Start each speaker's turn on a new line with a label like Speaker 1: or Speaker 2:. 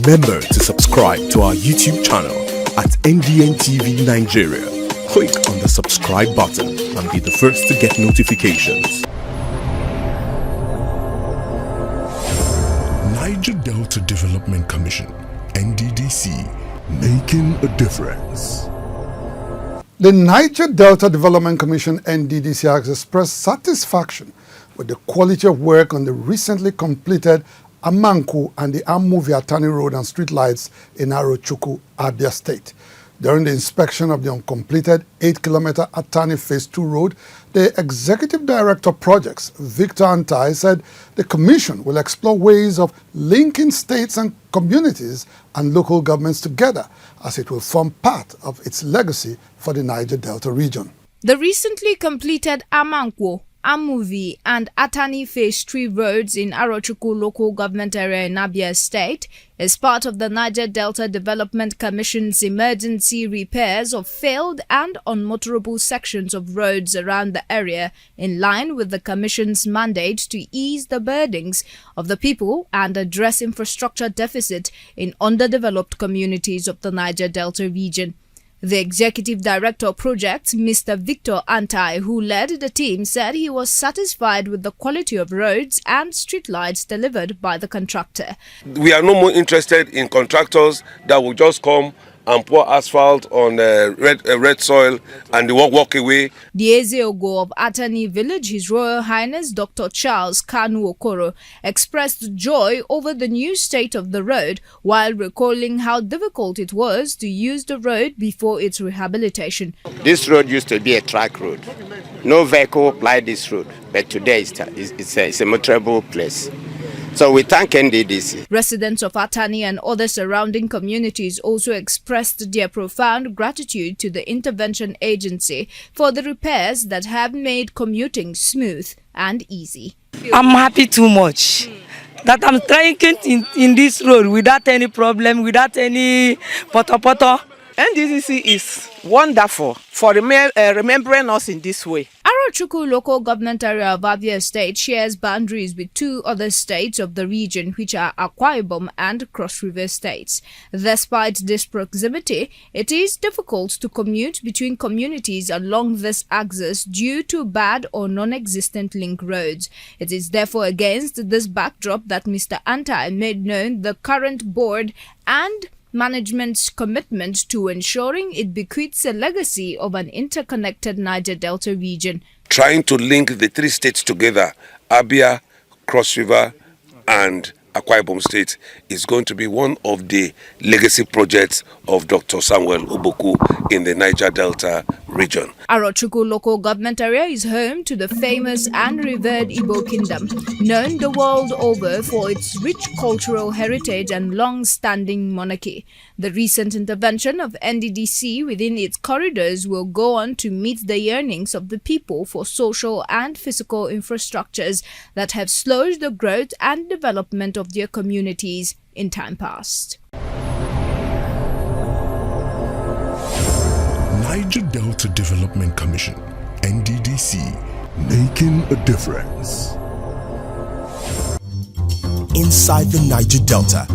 Speaker 1: Remember to subscribe to our YouTube channel at NDN Nigeria. Click on the subscribe button and be the first to get notifications. Niger Delta Development Commission, NDDC, making a difference.
Speaker 2: The Niger Delta Development Commission, NDDC, has expressed satisfaction with the quality of work on the recently completed Amanku and the Atani Road and streetlights in Arochukwu, Abia State. During the inspection of the uncompleted 8-kilometer Atani Phase 2 road, the Executive Director of Projects, Victor Antai, said the Commission will explore ways of linking states and communities and local governments together, as it will form part of its legacy for the Niger Delta region.
Speaker 3: The recently completed Amanku, Amuvi and Atani Phase 3 roads in Arochukwu local government area in Abia State is part of the Niger Delta Development Commission's emergency repairs of failed and unmotorable sections of roads around the area, in line with the Commission's mandate to ease the burdens of the people and address infrastructure deficit in underdeveloped communities of the Niger Delta region. The Executive Director of Projects, Mr. Victor Antai, who led the team, said he was satisfied with the quality of roads and streetlights delivered by the contractor.
Speaker 4: We are no more interested in contractors that will just come and pour asphalt on red soil and they walk away.
Speaker 3: The Ezeogo of Atani Village, His Royal Highness Dr. Charles Kanu Okoro, expressed joy over the new state of the road while recalling how difficult it was to use the road before its rehabilitation.
Speaker 5: This road used to be a track road. No vehicle applied this road, but today it's a motorable place. So we thank NDDC.
Speaker 3: Residents of Atani and other surrounding communities also expressed their profound gratitude to the intervention agency for the repairs that have made commuting smooth and easy.
Speaker 6: I'm happy too much that I'm trying in this road without any problem, without any poto.
Speaker 7: NDDC is wonderful for remembering us in this way.
Speaker 3: Arochukwu local government area of Abia State shares boundaries with two other states of the region, which are Akwa Ibom and Cross River states. Despite this proximity, it is difficult to commute between communities along this axis due to bad or non-existent link roads. It is therefore against this backdrop that Mr. Antai made known the current board and management's commitment to ensuring it bequeaths a legacy of an interconnected Niger Delta region.
Speaker 4: Trying to link the three states together, Abia, Cross River and Akwa Ibom State, is going to be one of the legacy projects of Dr. Samuel Uboku in the Niger Delta region.
Speaker 3: Arochukwu local government area is home to the famous and revered Igbo Kingdom, known the world over for its rich cultural heritage and long-standing monarchy. The recent intervention of NDDC within its corridors will go on to meet the yearnings of the people for social and physical infrastructures that have slowed the growth and development of their communities in time past.
Speaker 1: Niger Delta Development Commission, NDDC, making a difference. Inside the Niger Delta,